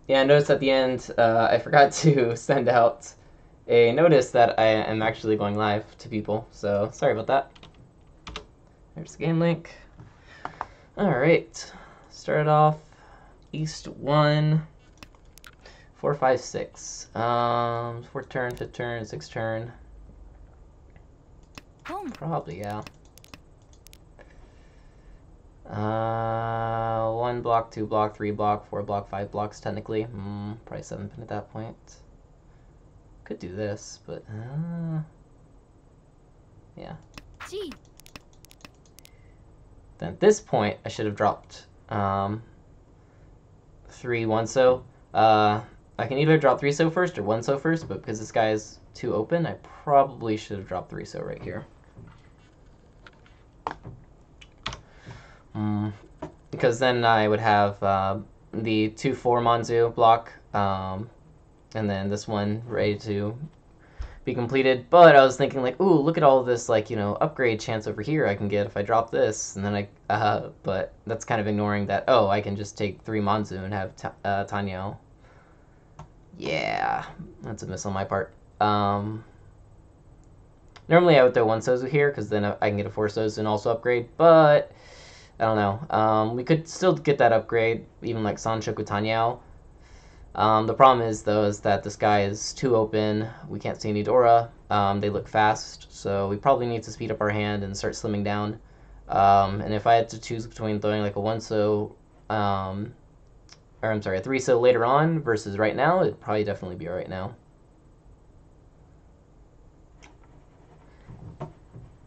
Yeah, notice at the end, I forgot to send out a notice that I am actually going live to people, so sorry about that. There's the game link. Alright, start off East 1, 4, 5, 6. 4th turn, 5th turn, 6th turn. Probably, yeah. 1 block, 2 block, 3 block, 4 block, 5 blocks technically. Probably 7 pin at that point. Could do this, but yeah. Then at this point, I should have dropped 3 1 so. I can either drop 3 so first or 1 so first, but because this guy is too open, I probably should have dropped 3 so right here. Because then I would have the 2-4 Manzu block, and then this one ready to be completed. But I was thinking like, ooh, look at all this like, you know, upgrade chance over here I can get if I drop this, and then but that's kind of ignoring that. Oh, I can just take 3 Manzu and have Tenhou. Yeah, that's a miss on my part. Normally I would throw 1 Sozu here because then I can get a 4 Sozu and also upgrade, but I don't know. We could still get that upgrade, even like Sanshoku Tenhou. The problem is, though, is that this guy is too open. We can't see any Dora. They look fast, so we probably need to speed up our hand and start slimming down. And if I had to choose between throwing like a 1 so, or I'm sorry, a 3 so later on versus right now, it'd probably definitely be right now.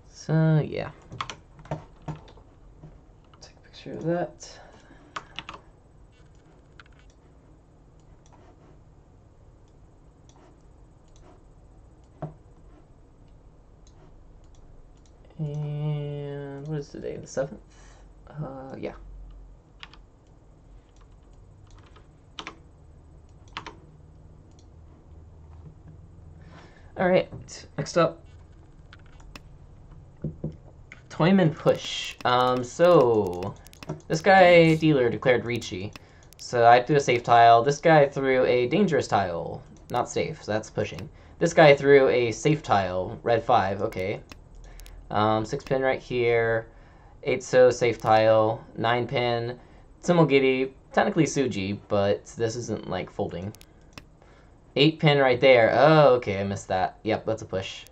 So, yeah. Take a picture of that. And what is today? The 7th? Yeah. Alright, next up. Toyman Push. So this guy dealer declared Ricci. So I threw a safe tile. This guy threw a dangerous tile. Not safe, so that's pushing. This guy threw a safe tile. Red 5, okay. 6 pin right here. 8 so safe tile. 9 pin. Tsumogiri. Technically Suji, but this isn't like folding. 8 pin right there. Oh, okay, I missed that. Yep, that's a push.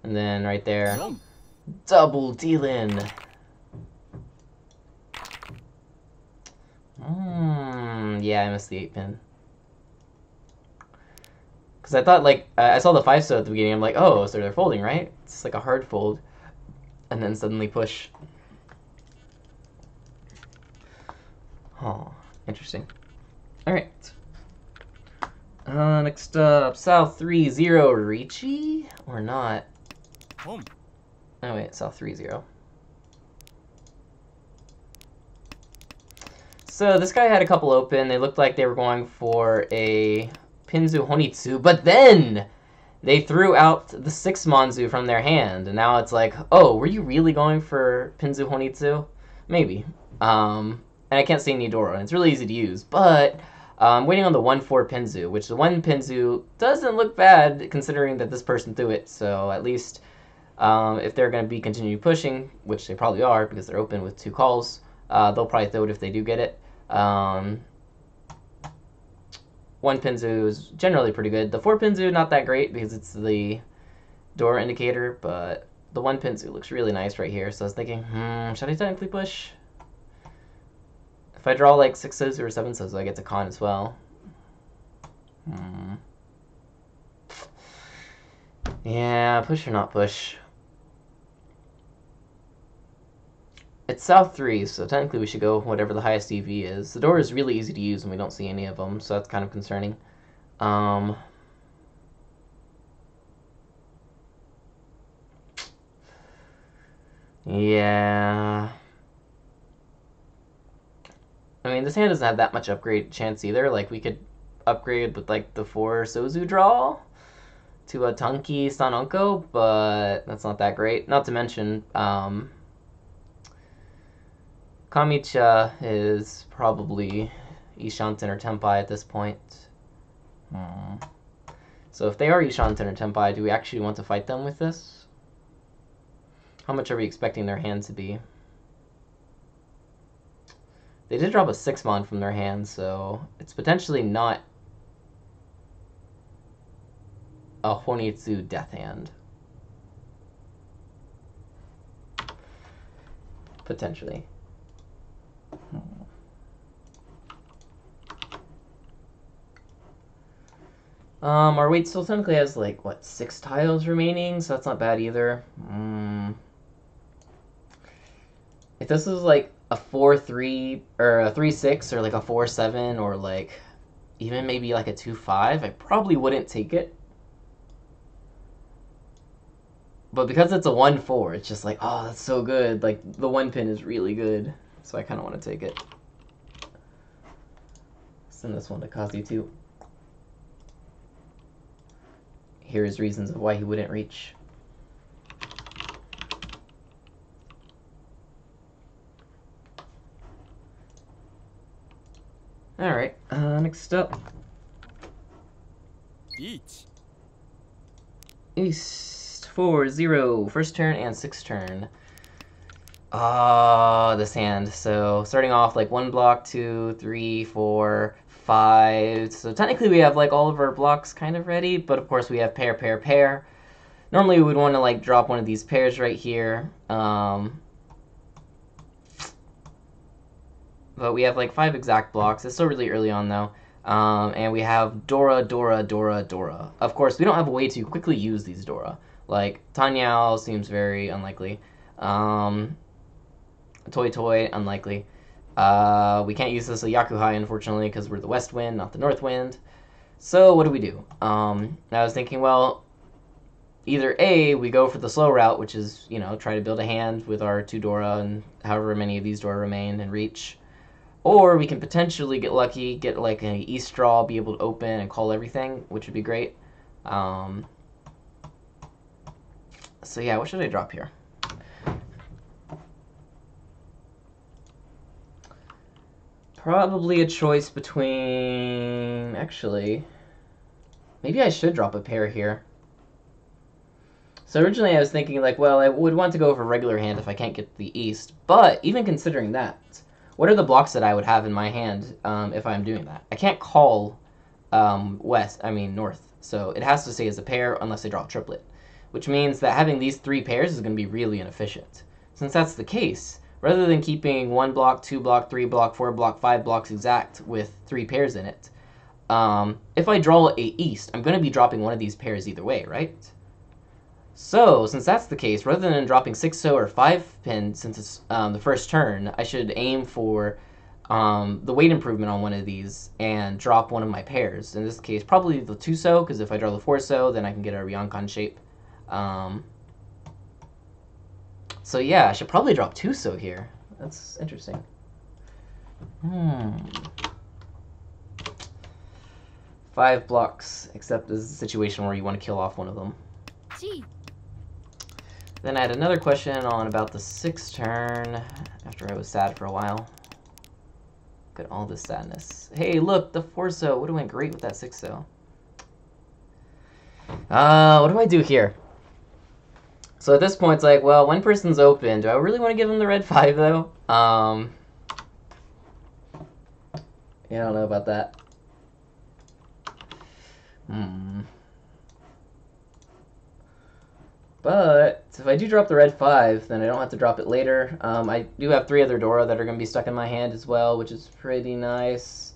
And then right there. Double dealing. Yeah, I missed the 8 pin. Because I thought, like, I saw the 5 so at the beginning. I'm like, oh, so they're folding, right? It's like a hard fold. And then suddenly push. Oh, interesting. Alright. Next up, South 3-0 Ricci? Or not? Oh wait, South 3-0. So this guy had a couple open. They looked like they were going for a Pinzu Honitsu, but then they threw out the 6 Manzu from their hand, and now it's like, oh, were you really going for Pinzu Honitsu? Maybe. And I can't say Nidoro, and it's really easy to use, but I'm waiting on the 1-4 Pinzu, which the 1 Pinzu doesn't look bad considering that this person threw it, so at least if they're going to be continuing pushing, which they probably are because they're open with 2 calls, they'll probably throw it if they do get it. 1 Pinzu is generally pretty good. The 4 Pinzu, not that great because it's the door indicator, but the 1 Pinzu looks really nice right here. So I was thinking, should I technically push? If I draw like 6 Sozu or 7 Sozu, I get to con as well. Yeah, push or not push? It's South 3, so technically we should go whatever the highest EV is. The door is really easy to use and we don't see any of them, so that's kind of concerning. Yeah. I mean, this hand doesn't have that much upgrade chance either. Like, we could upgrade with, like, the 4 Sozu draw to a Tunki Sanonko, but that's not that great. Not to mention, Kamicha is probably, Ishanten or Tenpai at this point. So if they are Ishanten or Tenpai, do we actually want to fight them with this? How much are we expecting their hand to be? They did drop a 6-mon from their hand, so it's potentially not a Honitsu Death Hand. Potentially. Our weight still technically has, like, what, 6 tiles remaining, so that's not bad either. If this is, like, a 4-3, or a 3-6, or, like, a 4-7, or, like, even maybe, like, a 2-5, I probably wouldn't take it. But because it's a 1-4, it's just like, oh, that's so good. Like, the 1 pin is really good, so I kind of want to take it. Send this one to Kazi, too. Here is reasons of why he wouldn't reach. Alright, next up. East 4-0, first turn and 6th turn. This hand. So starting off like 1 block, 2, 3, 4, 5. So technically we have like all of our blocks kind of ready, but of course we have pair, pair, pair. Normally we would want to like drop one of these pairs right here. But we have like 5 exact blocks. It's still really early on though. And we have Dora, Dora, Dora, Dora. Of course, we don't have a way to quickly use these Dora. Like, Tanyao seems very unlikely. Toy Toy, unlikely. We can't use this as Yakuhai, unfortunately, because we're the west wind, not the north wind. So, what do? I was thinking, well, either A, we go for the slow route, which is, you know, try to build a hand with our 2 Dora and however many of these Dora remain and reach. Or we can potentially get lucky, get like an East draw, be able to open and call everything, which would be great. So yeah, what should I drop here? Probably a choice between... Actually, maybe I should drop a pair here. So originally I was thinking like, well, I would want to go for a regular hand if I can't get the East. But even considering that, what are the blocks that I would have in my hand if I'm doing that? I can't call north. So it has to stay as a pair unless I draw a triplet. Which means that having these 3 pairs is going to be really inefficient. Since that's the case, rather than keeping 1 block, 2 block, 3 block, 4 block, 5 blocks exact with 3 pairs in it, if I draw a East, I'm going to be dropping one of these pairs either way, right? So, since that's the case, rather than dropping 6-0 or 5-pin since it's the first turn, I should aim for the weight improvement on one of these and drop one of my pairs. In this case, probably the 2-so, because if I draw the 4-so, then I can get a Ryokan shape. So yeah, I should probably drop 2-so here. That's interesting. 5 blocks, except this is a situation where you want to kill off one of them. Then I had another question on about the 6th turn, after I was sad for a while. Look at all this sadness. Hey, look, the 4-so would have went great with that 6-so. What do I do here? So at this point, it's like, well, one person's open. Do I really want to give him the red 5, though? Yeah, I don't know about that. But if I do drop the red 5, then I don't have to drop it later. I do have 3 other Dora that are going to be stuck in my hand as well, which is pretty nice.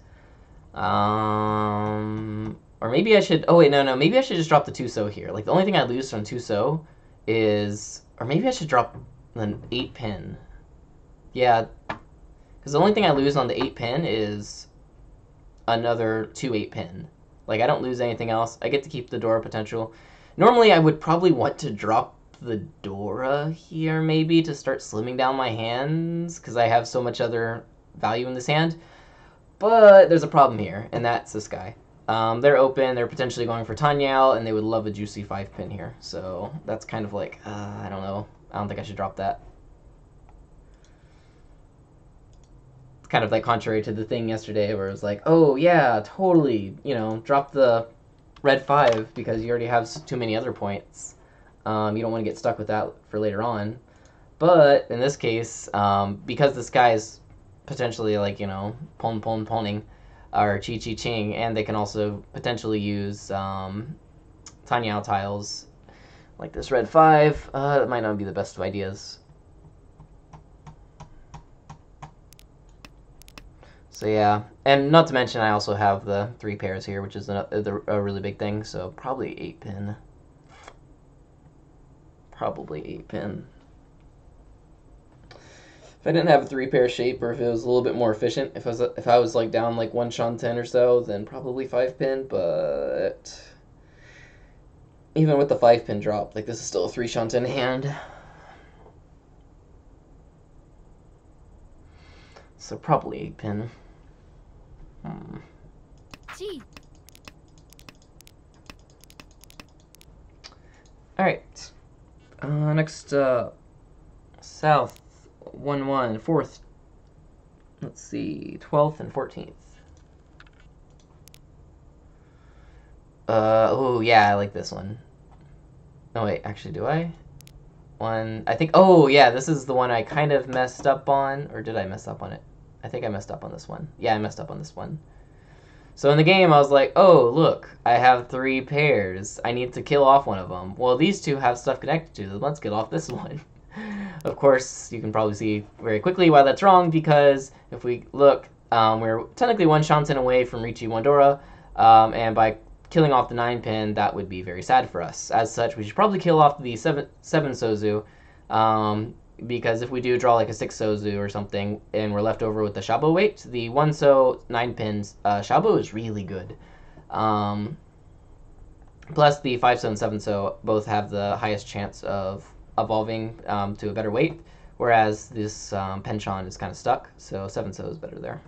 Or maybe I should... Oh, wait, no. Maybe I should just drop the 2-so here. Like, the only thing I lose from 2-so is... Or maybe I should drop an 8-pin. Yeah, because the only thing I lose on the 8-pin is another 2 8-pin. Like, I don't lose anything else. I get to keep the Dora potential. Normally, I would probably want to drop the Dora here, maybe, to start slimming down my hands, because I have so much other value in this hand. But there's a problem here, and that's this guy. They're open, they're potentially going for Tanyao, and they would love a juicy 5-pin here. So that's kind of like, I don't know. I don't think I should drop that. It's kind of like contrary to the thing yesterday where it was like, oh yeah, totally, you know, drop the red 5 because you already have too many other points. You don't want to get stuck with that for later on. But in this case, because this guy is potentially like, you know, poning or chi-chi-ching, and they can also potentially use Tenhou tiles like this red 5, that might not be the best of ideas. So yeah, and not to mention I also have the 3 pairs here, which is a really big thing, so probably 8 pin. Probably 8 pin. If I didn't have a 3 pair shape, or if it was a little bit more efficient, if I was like down like 1 shanten or so, then probably 5 pin, but even with the 5 pin drop, like this is still a 3 shanten hand. So probably 8 pin. Alright. Next, south, 1-1, 4th. Let's see, 12th and 14th. Oh, yeah, I like this one. Oh, wait, actually, do I? I think, oh, yeah, this is the one I kind of messed up on, or did I mess up on it? I think I messed up on this one. Yeah, I messed up on this one. So in the game, I was like, oh, look, I have 3 pairs. I need to kill off one of them. Well, these 2 have stuff connected to them. Let's get off this one. Of course, you can probably see very quickly why that's wrong, because if we look, we're technically 1 shanten away from Riichi Wondora, and by killing off the 9 pin, that would be very sad for us. As such, we should probably kill off the 7 Sozu, because if we do draw like a 6 Sozu or something, and we're left over with the Shabo weight, the 1 So 9 pins Shabo is really good. Plus the 5 So and 7 So both have the highest chance of evolving to a better weight, whereas this Penchon is kind of stuck, so 7 So is better there.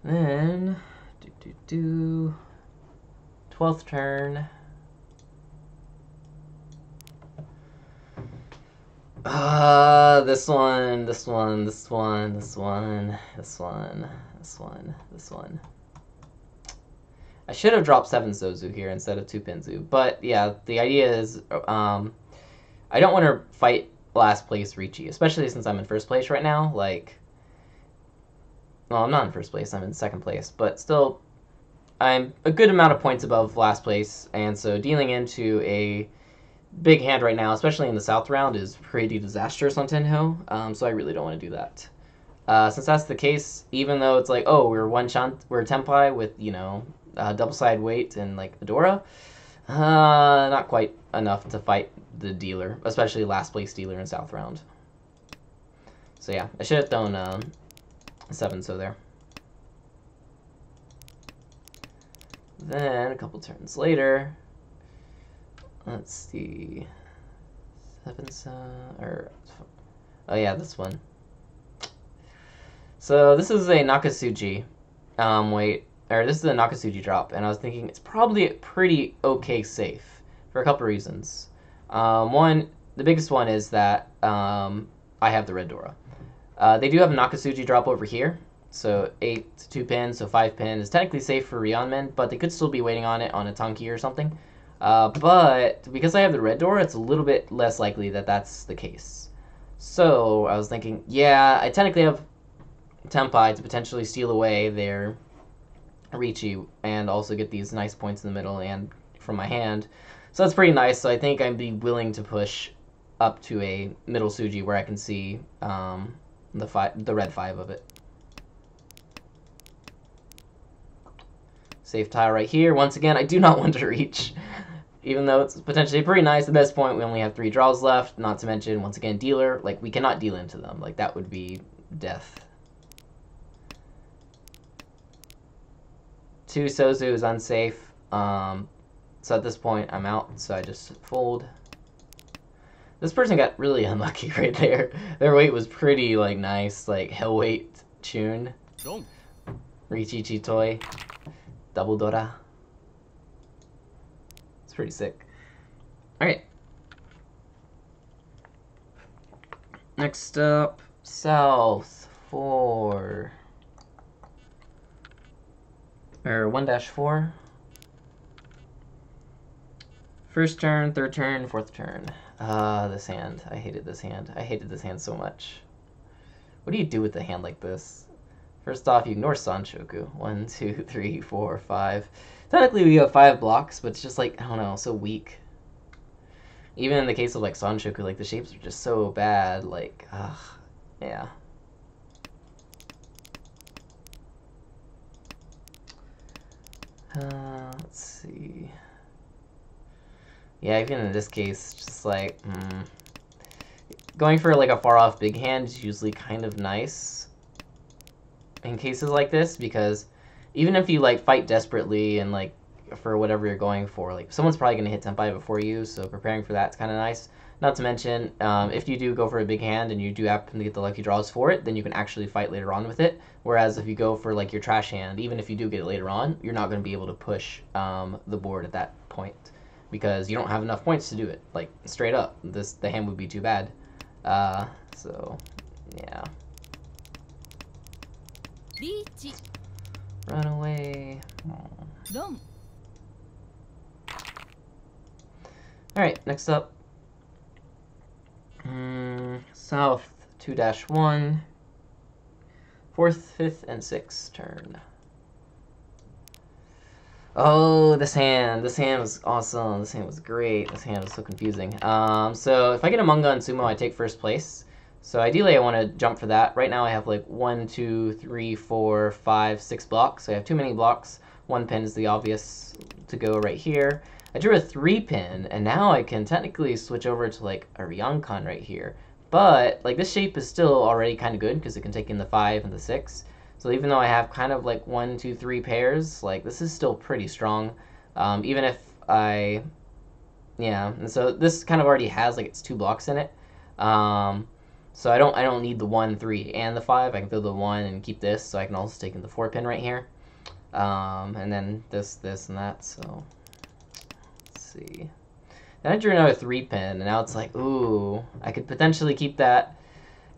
Then, 12th turn. This one, this one, this one, this one, this one, this one, this one. I should have dropped 7 Sozu here instead of 2 Pinzu, but yeah, the idea is, I don't want to fight last place Riichi, especially since I'm in first place right now, like, well, I'm not in first place, I'm in second place, but still, I'm a good amount of points above last place, and so dealing into a big hand right now, especially in the south round, is pretty disastrous on Tenhou, so I really don't want to do that. Since that's the case, even though it's like, oh, we're we're Tenpai with, you know, double side weight and like Adora, not quite enough to fight the dealer, especially last place dealer in south round. So yeah, I should have thrown 7 So there. Then a couple turns later, let's see, 7 So, or oh yeah, this one. So this is a Nakasuji weight, or this is a Nakasuji drop, and I was thinking it's probably pretty okay safe for a couple reasons. One, the biggest one is that I have the red Dora. They do have a Nakasuji drop over here, so 8 to 2 pin, so 5 pin is technically safe for Rionmen, but they could still be waiting on it on a Tanki or something. But because I have the red Dora, it's a little bit less likely that that's the case. So I was thinking, yeah, I technically have Tenpai to potentially steal away their Riichi and also get these nice points in the middle and from my hand. So that's pretty nice. So I think I'd be willing to push up to a middle Suji where I can see the red 5 of it. Safe tile right here. Once again, I do not want to reach. Even though it's potentially pretty nice, at this point we only have 3 draws left, not to mention, once again, dealer. Like, we cannot deal into them. Like, that would be death. 2 Sozu is unsafe. So at this point, I'm out, so I just fold. This person got really unlucky right there. Their weight was pretty, like, nice. Like, hell weight tune. Richichi toy. Double Dora. It's pretty sick. Alright. Next up, South 4. Or 1-4. First turn, third turn, fourth turn. This hand. I hated this hand. I hated this hand so much. What do you do with a hand like this? First off, you ignore Sanshoku. 1, 2, 3, 4, 5. Technically, we have 5 blocks, but it's just like, I don't know, so weak. Even in the case of like Sanshoku, like the shapes are just so bad. Like, yeah. Let's see. Yeah, even in this case, just like, going for like a far off big hand is usually kind of nice in cases like this, because even if you like fight desperately and like for whatever you're going for, like someone's probably going to hit Tenpai before you, so preparing for that's kind of nice. Not to mention, if you do go for a big hand and you do happen to get the lucky draws for it, then you can actually fight later on with it. Whereas if you go for like your trash hand, even if you do get it later on, you're not going to be able to push the board at that point, because you don't have enough points to do it. Like, straight up, the hand would be too bad. So, yeah. Run away. Alright, next up. South 2-1. 4th, 5th, and 6th turn. Oh, this hand was awesome. This hand was great. This hand was so confusing. So if I get a Manga and Sumo, I take first place. So ideally, I want to jump for that. Right now, I have like 1, 2, 3, 4, 5, 6 blocks. So I have too many blocks. 1 pin is the obvious to go right here. I drew a 3 pin, and now I can technically switch over to like a Ryokan right here. But like this shape is still already kind of good because it can take in the 5 and the 6. So even though I have kind of like 1, 2, 3 pairs, like this is still pretty strong. Even if I, yeah, and so this kind of already has like its 2 blocks in it. So I don't need the 1, 3, and the 5. I can throw the 1 and keep this, so I can also take in the 4 pin right here. And then this, and that. So let's see. Then I drew another 3 pin, and now it's like, ooh, I could potentially keep that,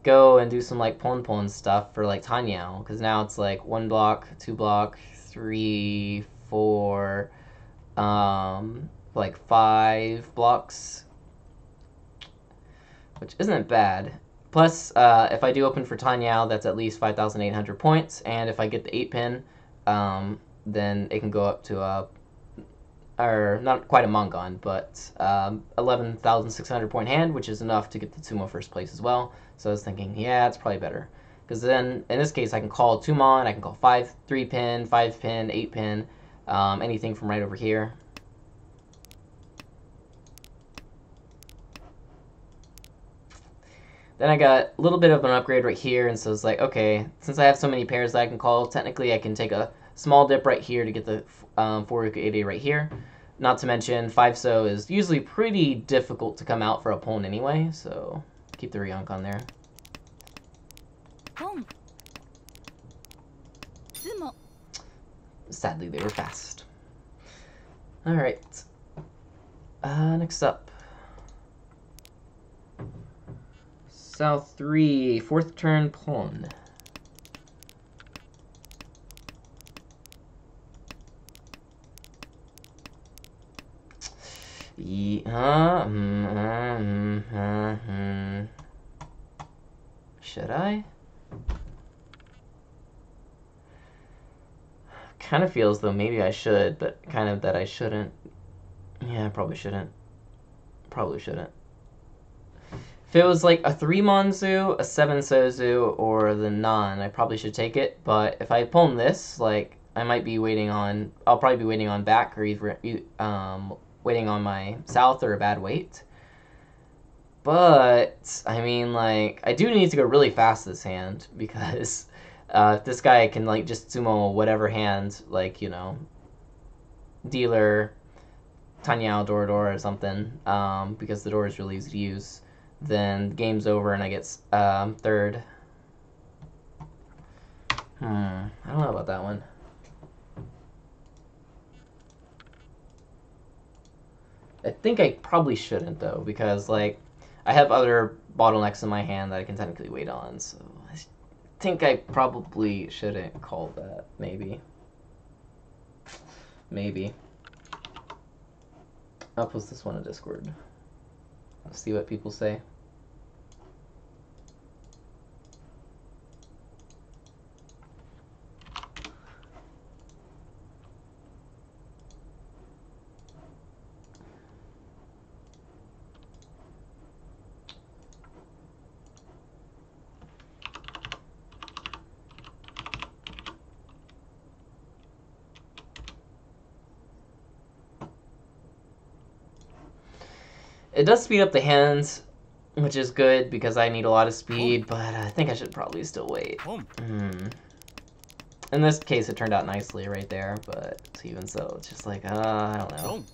go and do some like pon stuff for like Tenhou, because now it's like 1 block, 2 block, 3, 4, like 5 blocks, which isn't bad. Plus, if I do open for Tenhou, that's at least 5,800 points, and if I get the 8 pin, then it can go up to or not quite a Mongon, but 11,600 point hand, which is enough to get the Tsumo first place as well. So I was thinking, yeah, it's probably better. Because then, in this case, I can call Tumon, I can call 3 pin, 5 pin, 8 pin, anything from right over here. Then I got a little bit of an upgrade right here, and so it's like, okay, since I have so many pairs that I can call, technically I can take a small dip right here to get the 4-8 right here. Not to mention, 5-so is usually pretty difficult to come out for a pawn anyway, so keep the Ryokan there. Sadly, they were fast. Alright. Next up. South 3, 4th turn pawn. Should I? Kind of feels though maybe I should, but kind of that I shouldn't. Yeah, I probably shouldn't. Probably shouldn't. If it was like a 3 Monzu, a 7 Sozu, or the Non, I probably should take it. But if I pawn this, like, I might be waiting on, I'll probably be waiting on back, or either waiting on my South or a bad weight. But, I mean, like, I do need to go really fast this hand, because if this guy can, like, just sumo whatever hand, like, you know, dealer, Tenhou, door or something, because the door is really easy to use. then the game's over and I get third. I don't know about that one. I think I probably shouldn't, though, because, like, I have other bottlenecks in my hand that I can technically wait on, so I think I probably shouldn't call that, maybe. Maybe. I'll post this one in Discord. Let's see what people say. It does speed up the hands, which is good because I need a lot of speed, but I think I should probably still wait. In this case, it turned out nicely right there, but even so, it's just like, I don't know.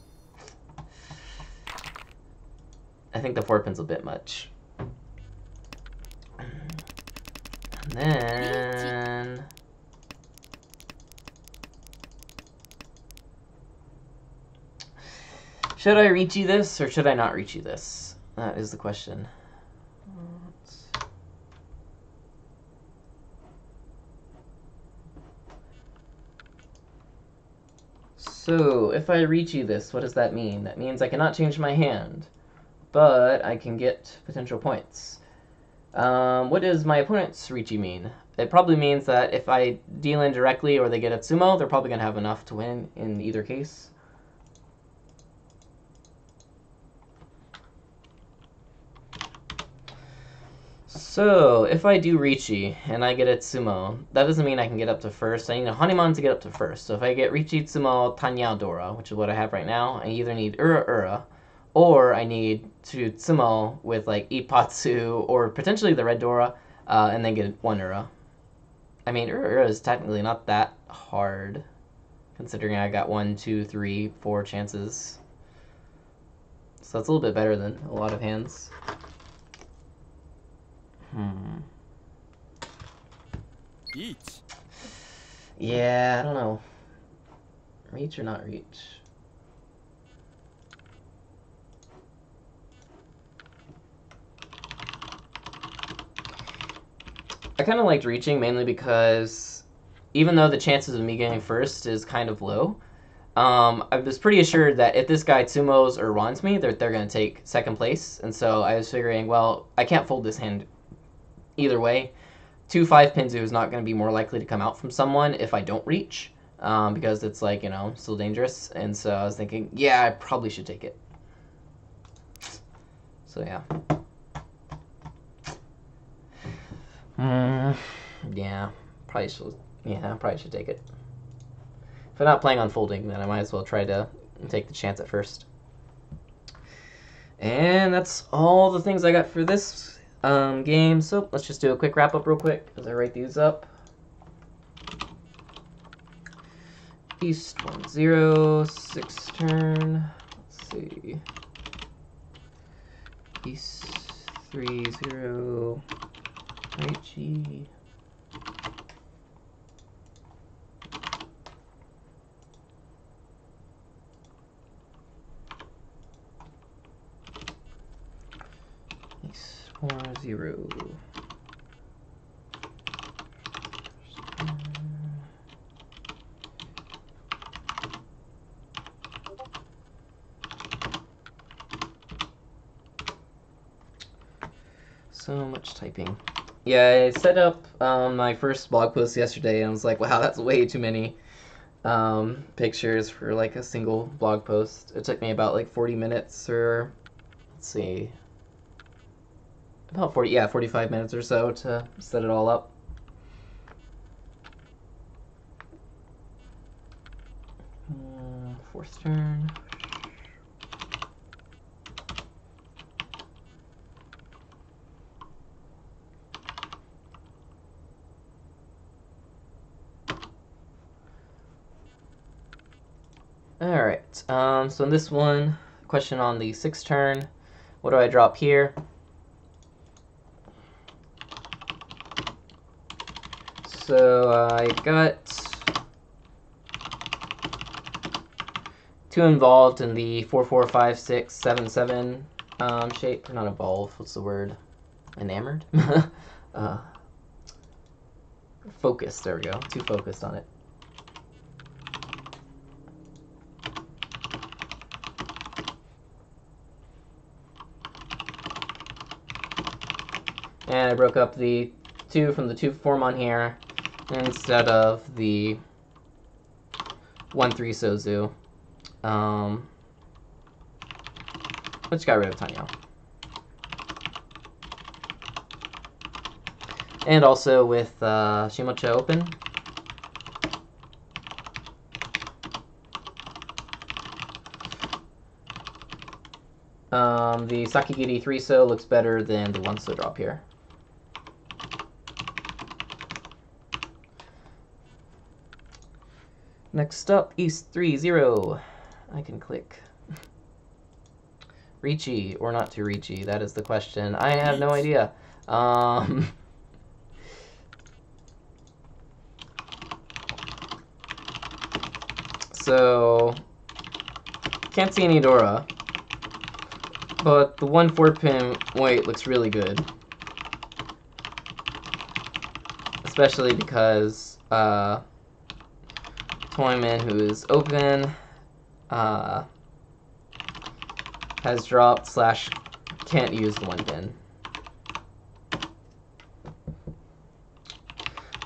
I think the 4-pin's a bit much. And then... should I reach you this, or should I not reach you this? That is the question. So, if I reach you this, what does that mean? That means I cannot change my hand, but I can get potential points. What does my opponent's reach you mean? It probably means that if I deal in directly or they get a Tsumo, they're probably going to have enough to win in either case. So, if I do Richi and I get a Tsumo, that doesn't mean I can get up to first. I need a Hanuman to get up to first. So if I get Richi, Tsumo, Tanyao, Dora, which is what I have right now, I either need Ura, or I need to Tsumo with like Ipatsu or potentially the red Dora, and then get one Ura. I mean, Ura is technically not that hard, considering I got 1, 2, 3, 4 chances. So that's a little bit better than a lot of hands. Eat. Yeah, I don't know. Reach or not reach? I kind of liked reaching mainly because even though the chances of me getting first is kind of low, I was pretty assured that if this guy Tsumos or Rons me, they're going to take second place. And so I was figuring, well, I can't fold this hand either way. 2-5 Pinzu is not going to be more likely to come out from someone if I don't reach, because it's like, you know, still dangerous. And so I was thinking, yeah, I probably should take it. So yeah. Yeah, probably should. Yeah, probably should take it. If I'm not planning on folding, then I might as well try to take the chance at first. And that's all the things I got for this game. So let's just do a quick wrap up real quick as I write these up. East 1-0, 6 turn. Let's see. East 3-0. Right G. East 4-0. So much typing. Yeah, I set up my first blog post yesterday and I was like, wow, that's way too many pictures for like a single blog post. It took me about like 40 minutes or, let's see, about 45 minutes or so to set it all up. Fourth turn. Alright, so in this one, question on the 6th turn, what do I drop here? So I got 2 involved in the 4, 4, 5, 6, 7, 7 shape. Not evolve. What's the word? Enamored? Focused. There we go. Too focused on it. And I broke up the 2 from the 2 form on here instead of the 1, 3 Sozu. Which got rid of Tenhou. And also with Shimocha open. The Sakigiri 3-so looks better than the 1-so drop here. Next up, East 3-0. I can click. Reachy or not too reachy? That is the question. I have no idea. So, can't see any Dora, but the 1 4-pin white looks really good. Especially because Toyman, who is open, has dropped / can't use the 1-pin.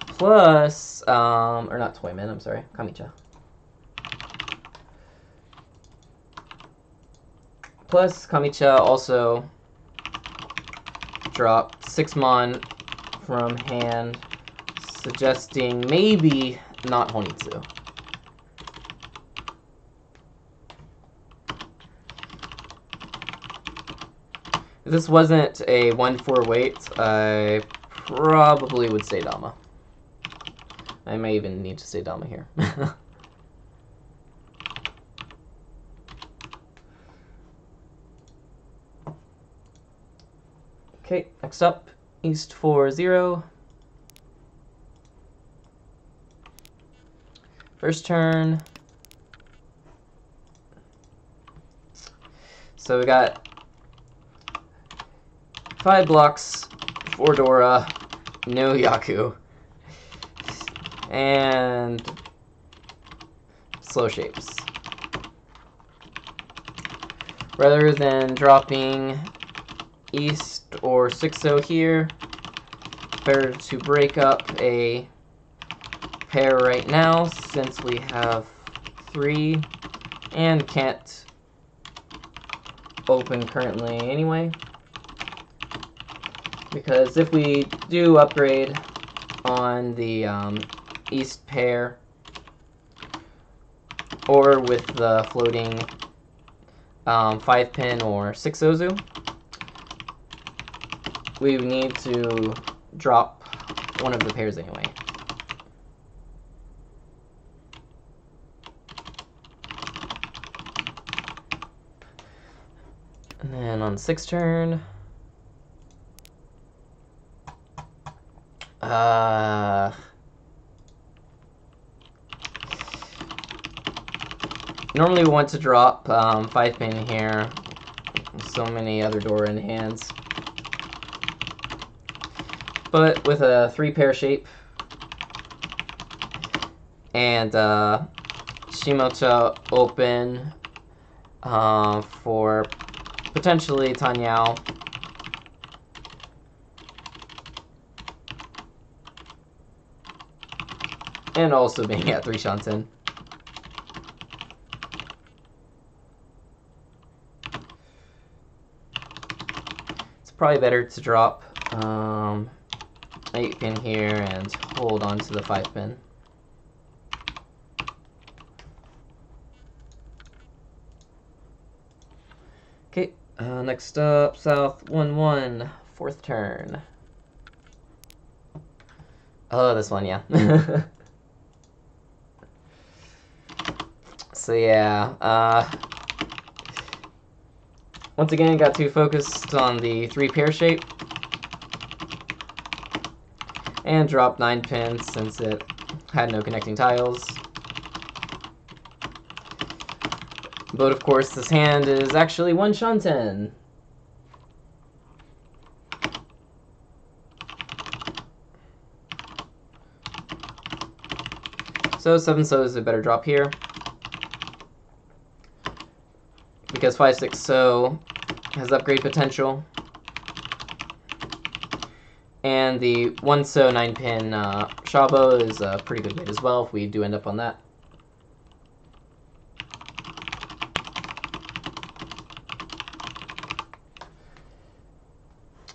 Plus, or not Toyman, I'm sorry, Kamicha. Plus, Kamicha also dropped 6 mon from hand, suggesting maybe not Honitsu. If this wasn't a 1-4 weight, I probably would say Dama. I may even need to say Dama here. Okay, next up, East 4-0. First turn. So we got 5 blocks, 4 Dora, no Yaku, and slow shapes. Rather than dropping East or 6-0 here, better to break up a pair right now since we have 3 and can't open currently anyway. Because if we do upgrade on the East pair or with the floating 5-pin or 6 Ozu, we need to drop one of the pairs anyway. And then on 6th turn, normally we want to drop 5-pin here. So many other Dora in hands. But with a 3-pair shape and Shimocha open for potentially Tenhou, and also being at 3 Shanten. It's probably better to drop 8-pin here and hold on to the 5-pin. Okay, next up, South 1-1, 4th turn. Oh, this one, yeah. So yeah, once again, got too focused on the 3-pair shape. and drop 9 pins since it had no connecting tiles. But of course, this hand is actually 1 Shanten. So 7 So is a better drop here. Because 5-6 So has upgrade potential. And the 1 So 9 pin Shabo is a pretty good weight as well if we do end up on that.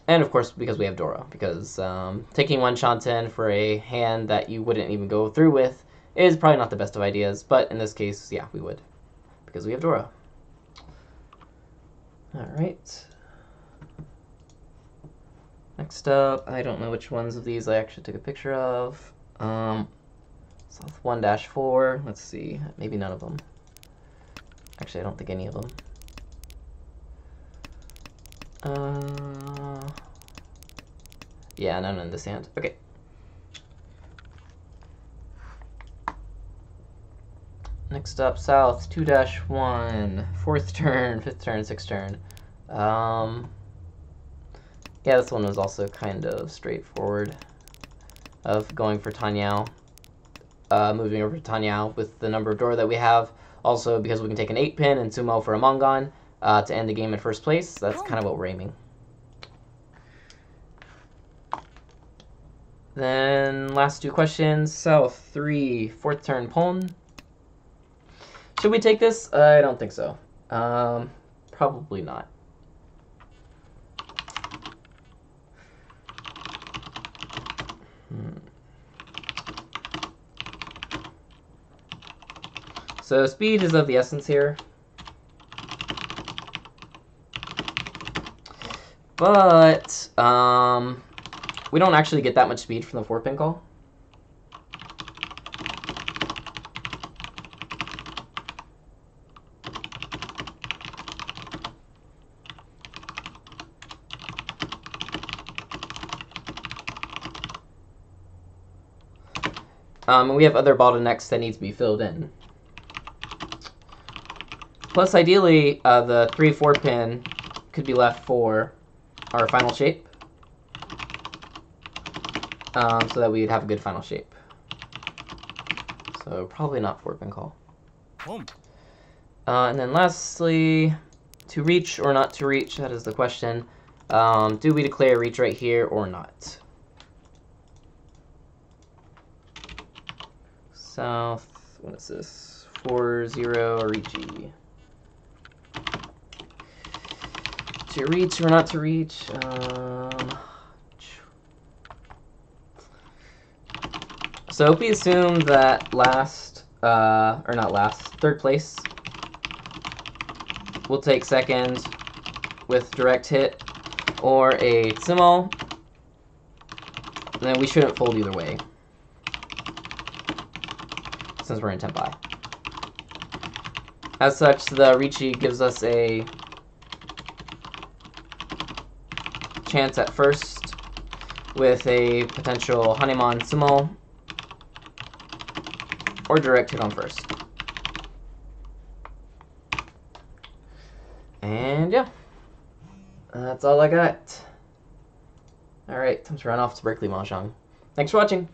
And of course, because we have Dora, because taking 1 Shanten for a hand that you wouldn't even go through with is probably not the best of ideas, but in this case, yeah, we would, because we have Dora. Alright. Next up, I don't know which ones of these I actually took a picture of. South 1-4, let's see, maybe none of them. Actually, I don't think any of them. Yeah, none in this hand. Okay. Next up, South 2-1, 4th turn, 5th turn, 6th turn. Yeah, this one was also kind of straightforward. Of going for Tenhou, moving over to Tenhou with the number of Dora that we have. Also, because we can take an 8 pin and sumo for a Mongon to end the game in first place. That's kind of what we're aiming. Then last 2 questions. South 3, 4th turn Pon. Should we take this? I don't think so. Probably not. So speed is of the essence here. But we don't actually get that much speed from the 4-pin call. And we have other bottlenecks that need to be filled in. Plus, ideally, the 3-4 pin could be left for our final shape. So that we'd have a good final shape. So probably not 4-pin call. And then lastly, to reach or not to reach, that is the question. Do we declare reach right here or not? South, what is this? 4-0 Ricci. To reach or not to reach? So if we assume that third place, we'll take second with direct hit or a sumo, then we shouldn't fold either way, since we're in Tenpai. As such, the Ricci gives us a chance at first with a potential Hanemon sumo or direct hit on first. And yeah, that's all I got. Alright, time to run off to Berkeley Mahjong. Thanks for watching.